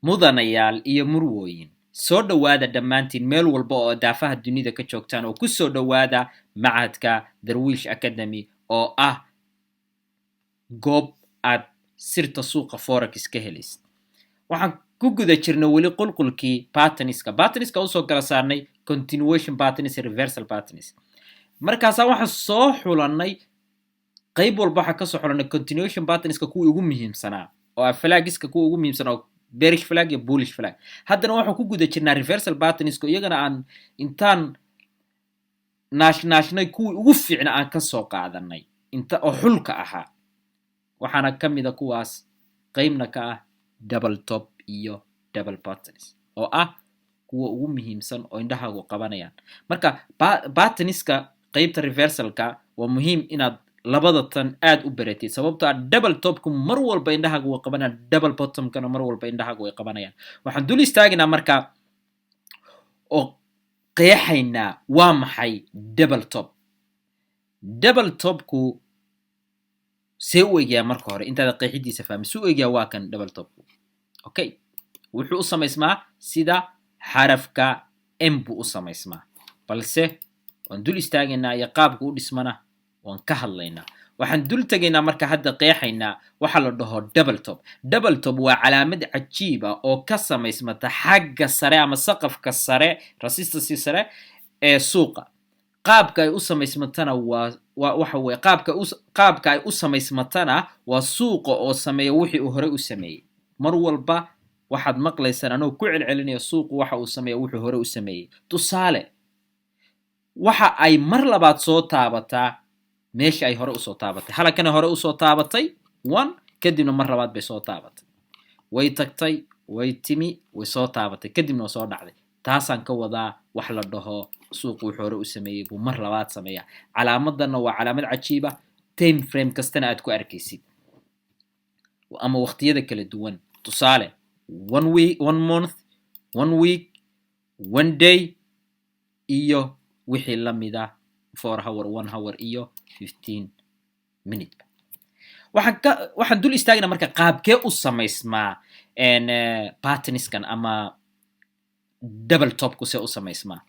mudanayaal iyo murwooyin soo dhowaada dhammaantiin meel walba oo daafaha dunida ka joogtaan oo ku soo dhowaada macadka Darwiish Academy oo ah goob aad sirta suuqa forex ka helaysid. Waxaan ku guda jirnay weli qulqulkii patterniska usoo kala saarnay continuation patterns iyo reversal patterns. Markaasaa waxaan soo xulanay qayb walba waxaan kasoo xulanay continuation patterniska kuwii ugu muhiimsanaa oo ah flagiska kuwa ugu muhiimsanaa oo bearish flag iyo bullish flag. Haddana waxaan ku guda jirnaa reversal patterniska iyagana aan intaan naashnay kuwii ugu fiicna aan kasoo qaadanay inta oo xulka ahaa. waxaana ka mid ah kuwaas qaybna ka ah double top iyo double patterns oo ah kuwa ugu muhiimsan oo indhahaagu qabanayaan. Marka patterniska qaybta reversalka waa muhiim inaad labada tan aad u baratid sababtoo ah double topku mar walba indhahaagu way qabanayaan, double bottomkana mar walba indhahaagu way qabanayaan. Waxaan dul istaagaynaa marka oo qeexaynaa waa maxay double top. Double topku see u egyaa marka hore intaada qeexidiisa fahmin. Suu egyaa waa kan double topku. Okay, wuxuu u samaysmaa sida xarafka M buu u samaysmaa, balse waan dul istaagaynaa iyo qaabka u dhismana waan ka hadlaynaa. Waxaan dul tegaynaa marka hadda qeexaynaa waxa la dhaho double top. Double top waa calaamad cajiib ah oo ka samaysmata xagga sare ama saqafka sare, resistance sare ee suuqa. qaabka ay u samaysmatana waxa weeye qaabka ay u samaysmatana waa suuqa oo sameeya wixii uu hore u sameeyay. Mar walba waxaad maqlaysaan anoo ku celcelinaya suuqu waxa uu sameeya wuxuu hore u sameeyay. Tusaale, waxa ay mar labaad soo taabataa meesha ay hore usoo taabatay. Halakana hore usoo taabatay 1 kadibna mar labaad bay soo taabatay. Way tagtay, way timi, way soo taabatay kadibna soo dhacday. taasaan ka wadaa wax la dhaho suuqu wuxuu hore u sameeyay buu mar labaad sameeyaa. calaamadana waa calaamad cajiib ah, time frame kastana aad ku arkaysid ama waqtiyada kala duwan. Tusaale, 1 month, 1 week, 1 day iyo wixii la mid ah 4 hour, 1 hour iyo 15 minute. waxaan dul istaagna marka qaabkee u samaysmaa patterniskan ama double topku see u samaysmaa.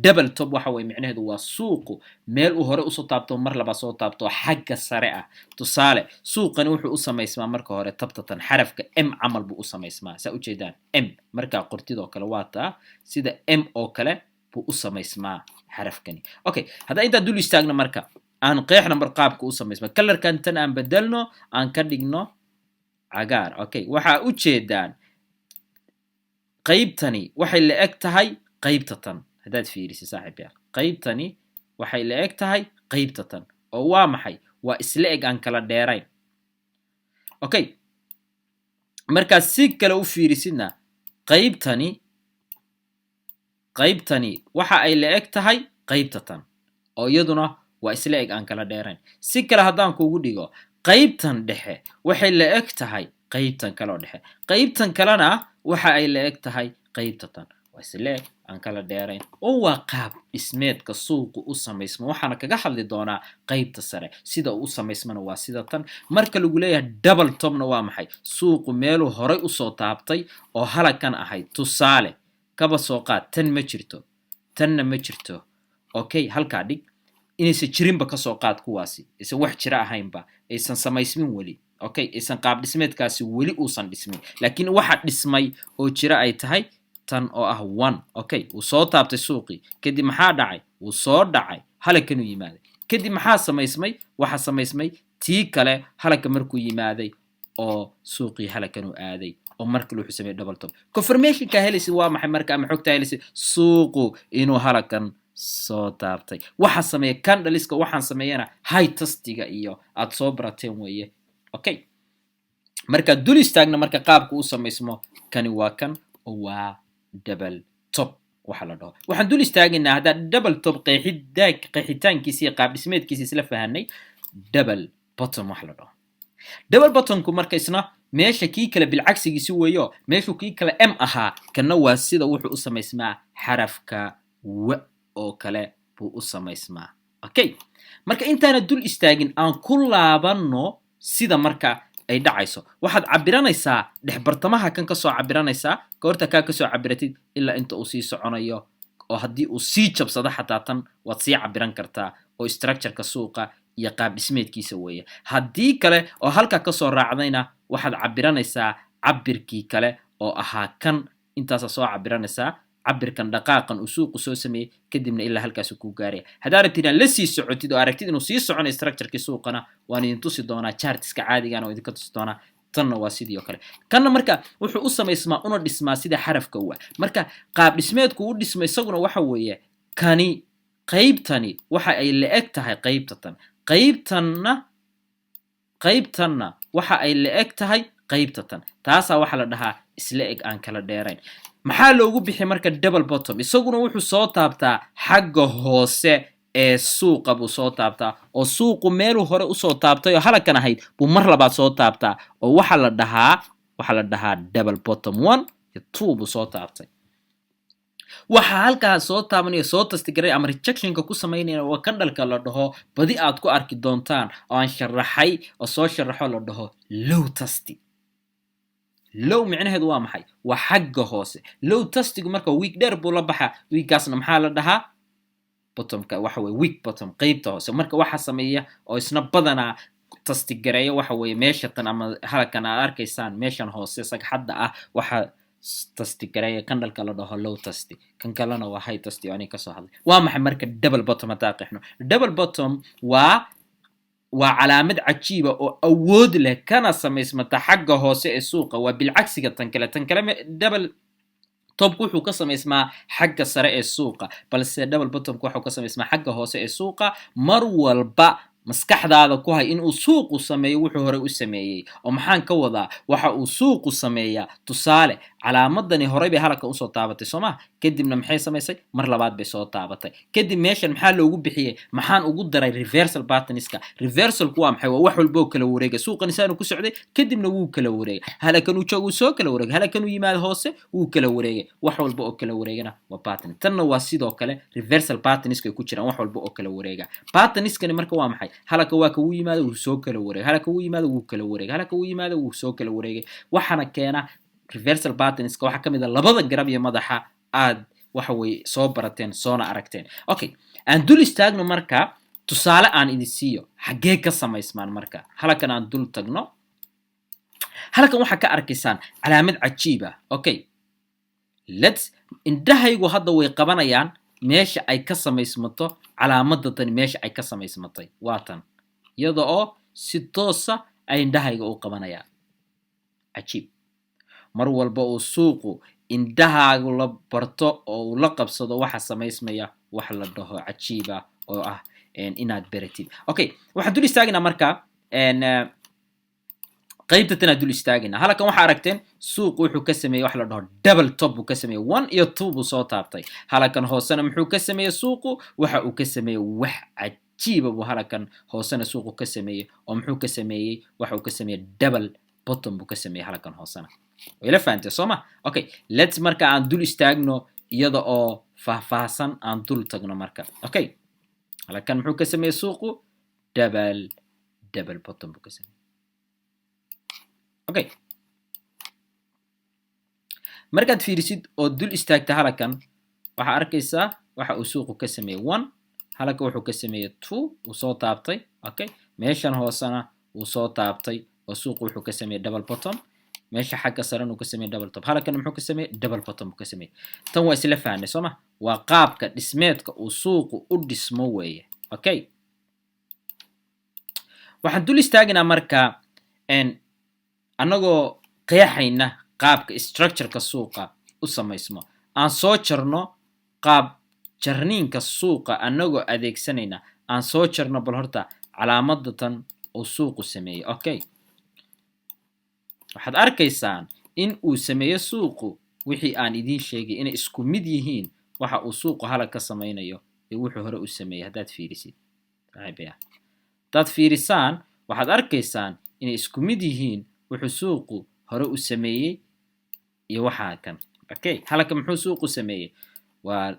Double top waxa weeye micnaheedu waa suuqu meel uu hore usoo taabto mar laba soo taabto xagga sare ah. Tusaale, suuqani wuxuu u samaysmaa marka hore tabtatan xarafka M camal buu u samaysmaa. Saa ujeedaan M markaa qortidoo kale waa taa sida M oo kale buu u samaysmaa xarafkani. Okay, hadda intaan dul istaagno marka aan qeexna mar qaabka u samaysmaa. Colorkan tan aan bedelno aan ka dhigno cagaar. Okay, waxaa ujeedaan qaybtani waxay la eg tahay qaybta tan. haddaad fiirisid saaxiibayaal, qaybtani waxay la eg tahay qaybta tan oo waa maxay? waa isla eg aan kala dheerayn. Okay, markaad si kale u fiirisidna qaybtani waxa ay la eg tahay qaybta tan oo iyaduna waa isla eg aan kala dheerayn. si kale haddaan kugu dhigo, qaybtan dhexe waxay la eg tahay qaybtan kale oo dhexe, qaybtan kalena waxa ay la eg tahay qaybta tan waa isla eg aan kala dheerayn. oo waa qaab dhismeedka suuqu u samaysmo. waxaana kaga hadli doonaa qaybta sare sida uu u samaysmana waa sida tan. marka lagu leeyahay double topna waa maxay? suuqu meeluu horay usoo taabtay oo halakan ahayd. tusaale, kaba soo qaad, tan ma jirto, tanna ma jirto. Okay, halkaa dhig. inaysan jirinba kasoo qaad kuwaasi, aysan wax jira ahaynba, aysan samaysmin weli. Okay, aysan qaab dhismeedkaasi weli uusan dhismin, laakiin waxa dhismay oo jira ay tahay tan oo ah 1. Okay, wuu soo taabtay suuqii kadib maxaa dhacay? wuu soo dhacay, halakanuu yimaaday. kadib maxaa samaysmay? waxa samaysmay tii kale halaka markuu yimaaday oo suuqii halakanuu aaday oo markale wuxuu sameeyay double top. confirmationka helaysid waa maxay marka ama xogta helaysid? suuqu inuu halakan soo taabtay. waxa sameeya candleliska waxaan sameeyana high testiga iyo aad soo barateen weeye. Okay, marka dul istaagna marka qaabku u samaysmo kani waa kan oo waa double top waxa la dhaho. waxaan dul istaagaynaa hadda double top qeexitaankiisa iyo qaab dhismeedkiisa isla fahanay. double bottom waxa la dhaho. double bottomku marka isna meesha kii kale bilcagsigiisi weeyo, meeshuu kii kale M ahaa kana waa sida wuxuu u samaysmaa xarafka W oo kale buu u samaysmaa. Okay, marka intaana dul istaagin aan ku laabano sida marka ay dhacayso waxaad cabiranaysaa dhexbartamaha kan ka soo cabiranaysaa goorta ka soo cabiratid ilaa inta uu sii soconayo oo haddii uu sii jabsado xataa tan waad sii cabiran kartaa oo structureka suuqa iyo qaab dhismeedkiisa weeye haddii kale oo halka ka soo raacdayna waxaad cabiranaysaa cabirkii kale oo ahaa kan intaasa soo cabiranaysaa cabirkan dhaqaaqan uu suuqu soo sameeyey kadibna ilaa halkaas ku gaaraya haddaa rabtid inaad la sii socotid oo aragtid inuu sii soconayo structurekii suuqana waan idin tusi doonaa chartiska caadigan oo idinka tusi doonaa tanna waa sidii oo kale kanna marka wuxuu u samaysmaa una dhismaa sida xarafka u ah marka qaab dhismeedku u dhisma isaguna waxa weeye kani qaybtani waxa ay la-eg tahay qaybtatan qaybtanna waxa ay la-eg tahay qaybtatan taasaa waxaa la dhahaa isla eg aan kala dheerayn maxaa loogu bixi marka double bottom isaguna wuxuu soo taabtaa xagga hoose ee suuqa buu soo taabtaa oo suuqu meeluu hore usoo taabtay oo halakan ahayd buu mar labaad soo taabtaa oo waxaa la dhahaa double bottom 1 iyo 2 buu soo taabtay waxaa halkaas soo taabanaya soo tastigaray ama rejectionka ku samaynaya waa kan dhalka la dhaho badi aad ku arki doontaan oo aan sharaxay oo soo sharaxo la dhaho low tasti low micnaheedu waa maxay waa xagga hoose low tastigu marka week dheer buu la baxaa weekgaasna maxaa la dhahaa bottomka waxa weeye week bottom qaybta hoose marka waxa sameeya oo isna badanaa tastigareeya waxa weeye meesha tan ama halkan aad arkaysaan meeshan hoose sagxadda ah waxa tastigareeya kan dhalka la dhaho low tasti kan kalena waa high tasti oo aniga kasoo hadlay waa maxay marka double bottom hadaa qeexno double bottom waa calaamad cajiiba oo awood leh kana samaysmata xagga hoose ee suuqa waa bilcagsiga tan kale double topku wuxuu ka samaysmaa xagga sare ee suuqa balse double bottomku wuxuu ka samaysmaa xagga hoose ee suuqa mar walba maskaxdaada ku hay inuu suuqu sameeyo wuxuu hore u sameeyey oo maxaan ka wadaa waxa uu suuqu sameeyaa tusaale calaamadani horey bay halka usoo taabatay sooma kadibna maxay samaysay mar labaad bay soo taabatay kadib meeshan maxaa loogu bixiyey maxaan ugu daray reversal patternska reversalku waa maxay waa wax walba oo kala wareega suuqan isaanu ku socday kadibna wuu kala wareegay halakan uu joogo soo kala wareegay halakan uu yimaado hoose wuu kala wareegay wax walba oo kala wareegana waa pattern tanna waa sidoo kale reversal patternska ay ku jiraan wax walba oo kala wareega patternskani marka waa maxay halka waa ka uu yimaado wuu soo kala wareegay halka uu yimaado wuu kala wareegay halka uu yimaado wuu soo kala wareegay waxana keena reversal patternska waxa kamid ah labada garab iyo madaxa aad waxa way soo barateen soona aragteen okay aan dul istaagno marka tusaale aan idin siiyo xagee ka samaysmaan marka halkan aan dul tagno halkan waxa ka arkaysaan calaamad cajiib ah okay indhahaygu hadda way qabanayaan meesha ay ka samaysmato calaamadda tan meesha ay ka samaysmatay waa tan iyada oo si toosa ay indhahayga u qabanayaan cajiib mar walba uu suuqu indhahaagu la barto oo uu la qabsado waxa samaysmaya wax la dhaho cajiiba oo ah inaad baratid okay waxaan dul istaagnaa marka qaybta tan dul istaagina halkan waxa aragteen suuqu wuxuu ka sameeyay wax la dhaho double top buu ka sameeyay 1 iyo 2 buu soo taabtay halkan hoosena muxuu ka sameeyay suuqu waxa uu ka sameeyay wax cajiiba buu halkan hoosena suuqu ka sameeyay oo muxuu ka sameeyay waxa uu ka sameeyay double bottom buu ka sameeyay halkan hoosena way la fahanteen sooma okay let's marka aan dul istaagno iyada oo faahfaahsan aan dul tagno marka okay halkan muxuu ka sameeyay suuqu double bottom buu ka sameeyay okay markaad fiirisid oo dul istaagta halkan waxa arkaysaa waxa uu suuqu ka sameeyay 1 halka wuxuu ka sameeyay 2 uu soo taabtay okay meeshan hoosana uu soo taabtay oo suuqu wuxuu ka sameeyay double bottom meesha xagga sare uu ka sameeyay double top halkan muxuu ka sameeyay double bottom ka sameeyay tan waa isla fahanay sooma waa qaabka dhismeedka uu suuqu u dhismo weeye okay waxaan dul istaagnaa marka anagoo qeexayna qaabka structureka suuqa u samaysmo aan soo jarno qaab jarniinka suuqa anagoo adeegsanayna aan soo jarno bal horta calaamadda tan uu suuqu sameeyay okay waxaad arkaysaan in uu sameeyo suuqu wixii aan idiin sheegay inay isku mid yihiin waxa uu suuqu halka ka samaynayo ee wuxuu hore u sameeyay haddaad fiirisid haddaad fiirisaan waxaad arkaysaan inay isku mid yihiin wuxuu suuqu hore u sameeyay iyo waxa kan okay halka muxuu suuqu sameeyay waa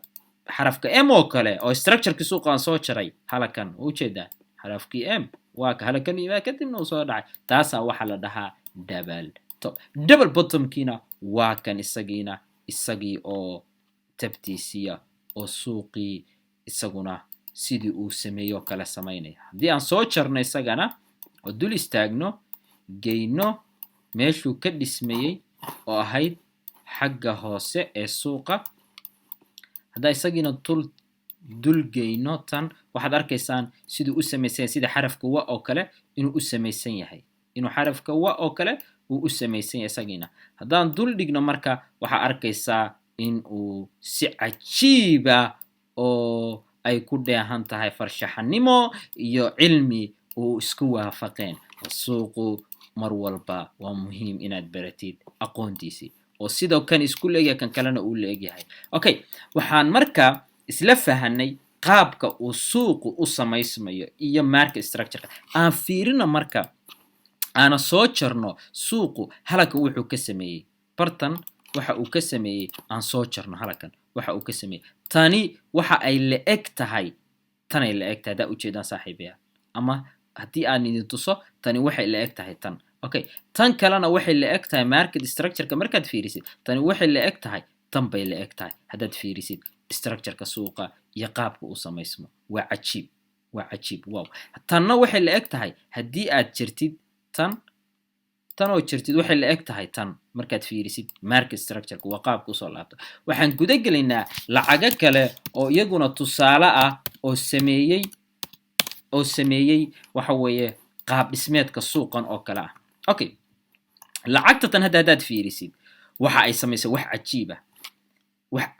xarafka m oo kale oo structureki suuqa aan soo jaray halkan u jeedaa xarafkii m waa ka halakan yimaad kadibna uu soo dhacay taasaa waxaa la dhahaa double top double bottomkiina waa kan isagii oo tabtiisiya oo suuqii isaguna sidii uu sameeyo kala samaynaya haddii aan soo jarno isagana oo dul istaagno geyno meeshuu ka dhismayey oo ahayd xagga hoose ee suuqa haddaa isagiina dul geyno tan waxaad arkaysaan siduu u samaysan yahay sida xarafka wa oo kale inuu u samaysan yahay inuu xarafka wa oo kale uu u samaysan yahay isagiina haddaan dul dhigno marka waxaa arkaysaa in uu si cajiiba oo ay ku dheehan tahay farshaxanimo iyo cilmi uu isku waafaqeen suuqu mar walba waa muhiim inaad baratid aqoontiisii oo sidoo kan isku leegyahay kan kalena uu leegyahay okay waxaan marka isla fahanay qaabka uu suuqu u samaysmayo iyo market structure aan fiirina marka aana soo jarno suuqu halka wuxuu ka sameeyey bartan waxa uu ka sameeyey aan soo jarno halkan waxa uu ka sameeyey tani waxa ay la-eg tahay tanay la-eg tahay haddaa ujeedaan saaxiibayaal ama haddii aan idin tuso tani waxay la-eg tahay tan okay tan kalena waxay la-eg tahay market structureka markaad fiirisid tani waxay la-eg tahay tan bay la-eg tahay haddaad fiirisid structureka suuqa iyo qaabka uu samaysmo waa cajiib wow tanna waxay la-eg tahay haddii aad jirtid tan oo jirtid waxay la-eg tahay tan markaad fiirisid market structureka waa qaabka usoo laabto waxaan guda gelaynaa lacago kale oo iyaguna tusaale ah oo sameeyey waxa weeye qaab dhismeedka suuqan oo kale ah okay lacagta tan haddaad fiirisid waxa ay samaysay wax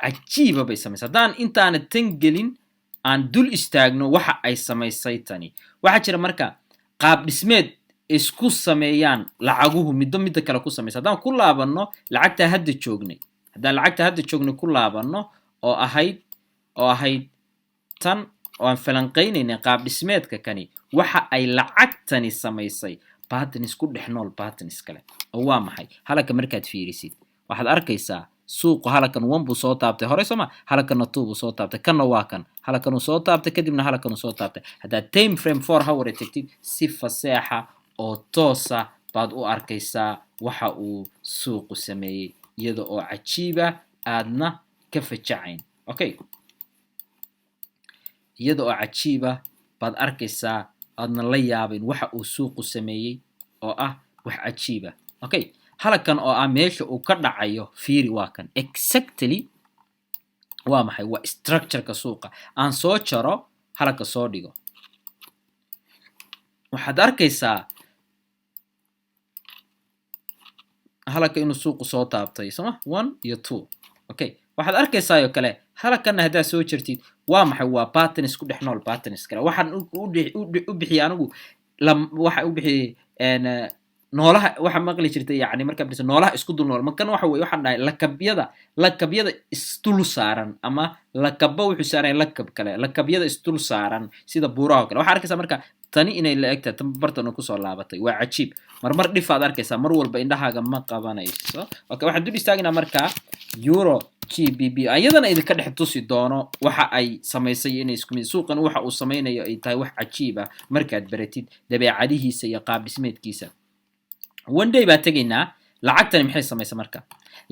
cajiiba bay samaysay haddaan intaana tan gelin aan dul istaagno waxa ay samaysay tani waxaa jira marka qaab dhismeed isku sameeyaan lacaguhu midda kale ku samaysa haddaan ku laabanno lacagtaa hadda joognay ku laabanno oo ahayd tan oo aan falanqaynaynay qaab dhismeedka kani waxa ay lacagtani samaysay patterns ku dhex nool patterns kale oo waa maxay halka markaad fiirisid waxaad arkaysaa suuqu halkan 1 buu soo taabtay hore soma halkanna 2 buu soo taabtay kanna waa kan halkan uu soo taabtay kadibna halkan uu soo taabtay haddaad time frame 4 hour tagtid si faseexa oo toosa baad u arkaysaa waxa uu suuqu sameeyey iyada oo cajiiba aadna ka fajacayn okay iyada oo cajiiba baad arkaysaa aadna la yaabin waxa uu suuqu sameeyey oo ah wax cajiiba okay halkan oo ah meesha uu ka dhacayo fiiri waa kan exactly waa maxay waa structureka suuqa aan soo jaro halka soo dhigo waxaad arkaysaa halka inuu suuqu soo taabtay soma 1 iyo 2 okay waxaad arkaysaa oo kale halkanna haddaad soo jirtid waa maxay waa patterns ku dhex nool patterns kale waxaan u bixiyay anigu waxa u bixiyay noolaha waxa maqli jirtay yani marka bis noolaha isku dul nool markan waxa weey waxaan dhahay lakabyada isdul saaran ama lakabba wuxuu saaran lakab kale lakabyada isdul saaran sida buuraha kale waxa arkaysaa marka tani inay la egtahay tan bartan ku soo laabatay waa cajiib marmar dhifaad arkaysaa mar walba indhahaaga ma qabanayso okay waxaan dul istaagnaa marka euro GBP ayadana idinka dhex tusi doono waxa ay samaysay inay isku mid suuqan waxa uu samaynayo ay tahay wax cajiib ah markaad baratid dabeecadihiisa iyo qaab dhismeedkiisa one day baa tegaynaa lacagtani maxay samaysay marka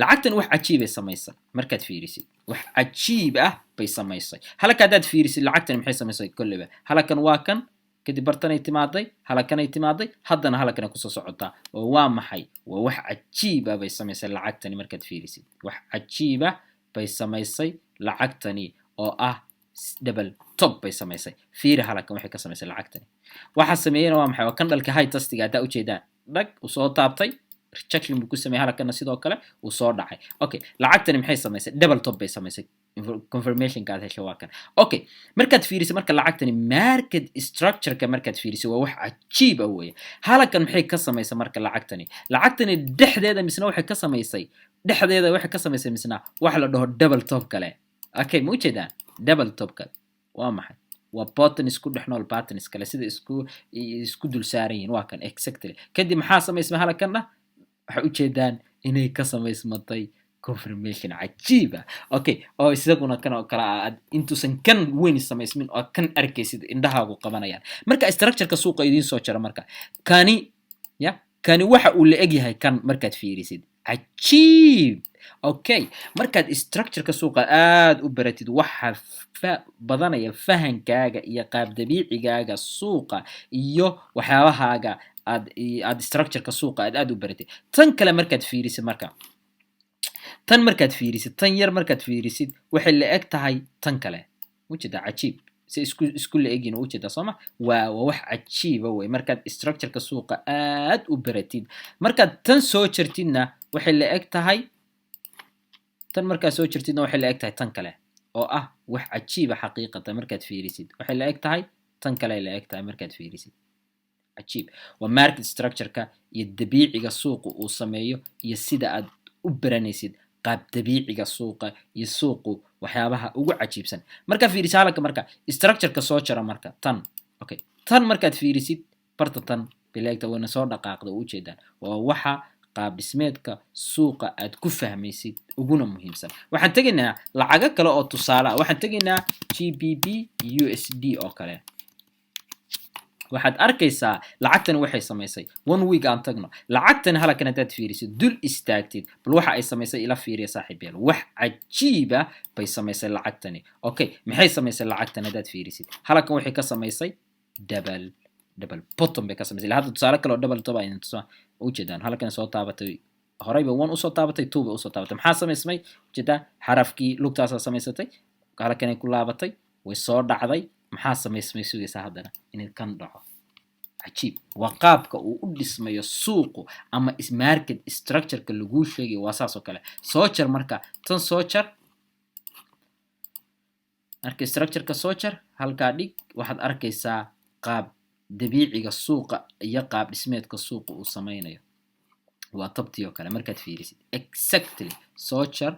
lacagtani wax cajiib ay samaysay markaad fiirisid wax cajiib ah bay samaysay halka haddaad fiirisid lacagtani maxay samaysay kulliba halkan waa kan kadib bartanay timaaday halkanay timaaday haddana halkanay kusoo socotaa oo waa maxay waa wax cajiib ah bay samaysay lacagtani markaad fiirisid wax cajiib ah bay samaysay lacagtani oo ah double top bay samaysay fiiri halkan waxay ka samaysay lacagtani waxa sameeyeen waa maxay waa kan dhalka high tastiga haddaa ujeedaan dhag uu soo taabtay rejection buu ku sameeyay halkanna sidoo kale uu soo dhacay okay lacagtani maxay samaysay double top bay samaysay confirmation kaad hesho waa kan okay markaad fiiriso marka lacagtani market structure-ka markaad fiiriso waa wax cajiib ah weeye halkan maxay ka samaysay marka lacagtani dhexdeeda misna waxay ka samaysay misna wax la dhaho double top kale okay ma ujeedaan double top kale waa maxay waa patterns ku dhex nool patterns kale sida isku dul saaran yihiin waa kan exactly kadib maxaa samaysmay halkanna waxay ujeedaan inay ka samaysmatay confirmation cajiiba okay oo isaguna kan oo kala ah intuusan kan weyn samaysmin oo kan arkaysid indhahaagu qabanayaan marka structure-ka suuqa idiin soo jira marka kani kani waxa uu la eg yahay kan markaad fiirisid cajiib okay markaad structure-ka suuqa aad u baratid waxa badanaya fahankaaga iyo qaab dabiicigaaga suuqa iyo waxyaabahaaga aad structure-ka suuqa aad u baratid tan kale markaad fiirisid marka tan markaad fiirisid tan yar markaad fiirisid waxay la eg tahay tan kale wajida cajiib si isku la egin wajida sooma waa wax cajiiba way markaad structure-ka suuqa aad u baratid markaad tan soo jirtidna waxay la eg tahay tan markaad soo jirtidna waxay la eg tahay tan kale oo ah wax cajiiba xaqiiqatan markaad fiirisid waxay la eg tahay tan kale la eg tahay markaad fiirisid cajiib waa market structure-ka iyo dabiiciga suuqa uu sameeyo iyo sida aad u baranaysid qaab dabiiciga suuqa iyo suuqu waxyaabaha ugu cajiibsan marka fiirisid halka marka structure-ka soo jira marka tan okay tan markaad fiirisid barta tan bileegta wana soo dhaqaaqda u jeedaan waa waxa qaab dhismeedka suuqa aad ku fahmaysid uguna muhiimsan waxaan tegaynaa lacago kale oo tusaale ah waxaan tegaynaa GBP USD oo kale waxaad arkaysaa lacagtan waxay samaysay 1 week aan tagno lacagtan halkan hadaad fiirisid dul istaagtid bal waxa ay samaysay ila fiiriya saaxiibayaal wax cajiiba bay samaysay lacagtani okay maxay samaysay lacagtan hadaad fiirisid halkan waxay ka samaysay double bottom bay ka samaysay hadda tusaale kale oo double top ay inta u jeedaan halkan soo taabatay horeyba 1 u soo taabatay 2 ba u soo taabatay maxaa samaysmay jeeda xarafkii lugtaas samaysatay halkan ay ku laabatay way soo dhacday maxaa samaysmay sugaysaa haddana inay kan dhaco cajiib waa qaabka uu u dhismayo suuqu ama market structure-ka lagu sheegayo waa saas oo kale soo jar marka tan soo jar marka structure-ka soo jar halkaa dhig waxaad arkaysaa qaab dabiiciga suuqa iyo qaab dhismeedka suuqa uu sameynayo waa tabtii oo kale markaad fiirisid exactly soo jar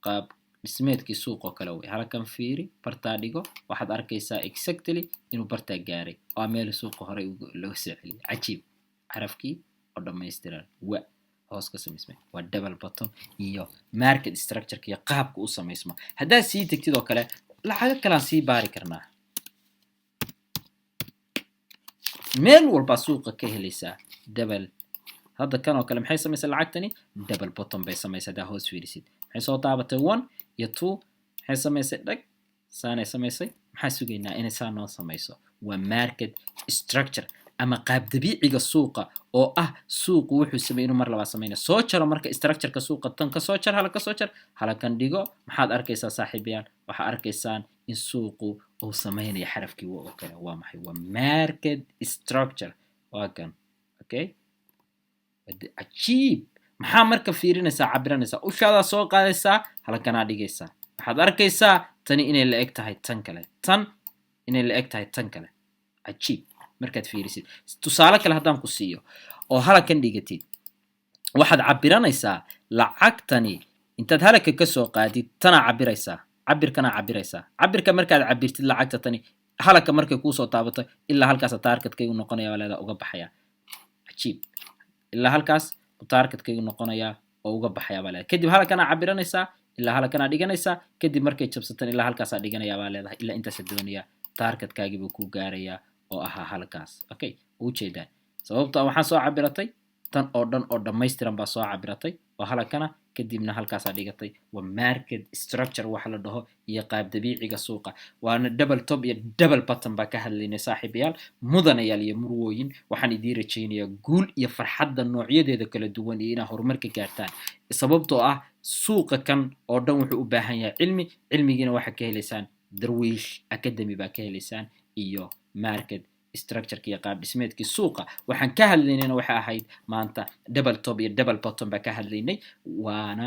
qaab dhismeedkii suuqa kale way halkan fiiri bartaa dhigo waxaad arkaysaa exactly inuu bartaa gaaray oo meel suuqa hore loo soo celiyay cajiib xarafkii oo dhameystiran wa hoos ka samaysmay waa double bottom iyo market structure iyo qaabka uu sameysmo hadaa sii tagtid oo kale lacaga kale sii baari karnaa meel walba suuqa ka helaysaa double hadda kan oo kale maxay samaysay lacagtani double bottom bay samaysay hadaa hoos fiirisid maxay soo taabatay 1 iyo 2 maxay samaysay dhag saanay samaysay maxaa sugaynaa inay saan noo samayso waa market structure ama qaab dabiiciga suuqa oo ah suuqu wuxuu sameeyay inuu mar laba sameeyo soo jaro marka structure-ka suuqa tan ka soo jar halka soo jar halkan dhigo maxaad arkaysaa saaxiibayaal waxa arkaysaan in suuqu uu sameeyo xarafkii oo kale waa maxay waa market structure waa kan okay cajiib maxaa marka fiirinaysaa cabiranaysaa ushaada soo qaadaysaa halkana dhigaysaa waxaad arkaysaa tani inay la eg tahay tan kale tan inay la eg tahay tan kale cajiib markaad fiirisid tusaale kale haddaan ku siiyo oo halkan dhigatid waxaad cabiranaysaa lacagtani intaad halka ka soo qaadid tana cabiraysaa cabirka markaad cabirtid lacagta tani halka markay kuu soo taabato ilaa halkaas targetkaygu noqonaya walaada uga baxaya cajiib ilaa halkaas targetkaygu noqonaya oo uga baxaya walaada kadib halkana cabiranaysaa ilaa halkana dhiganaysaa kadib markay jabsatan ilaa halkaas dhiganaya walaada ilaa intaas doonaya targetkaygu buu ku gaaraya oo aha halkaas okay u jeedaa sababta waxaan soo cabiratay tan oo dhan oo dhameystiran baa soo cabiratay oo halkana kadibna halkaas dhigatay waa market structure waxa la dhaho iyo qaab dabiiciga suuqa waana double top iyo double bottom ba ka hadlaynay saaxiibayaal mudanayaal iyo murwooyin waxaan idin rajaynayaa guul iyo farxadda noocyadeeda kala duwan iyo inaad horumarka gaartaan sababtoo ah suuqa kan oo dhan wuxuu u baahan yahay cilmigiina waxa ka helaysaan Darwish Academy ba ka helaysaan iyo market structure iyo qaab dhismeedkii suuqa waxaan ka hadlaynayna waxa ahayd maanta double top iyo double bottom ba ka hadlaynay waana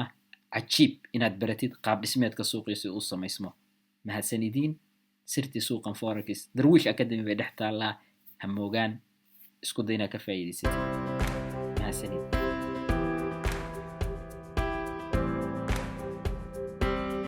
cajiib inaad baratid qaab dhismeedka suuqa si uu sameysmo mahadsanidin sirtii suuqan forex Darwish Academy bay dhextaala hamoogaan isku dayna ka faa'iideysatid mahadsanid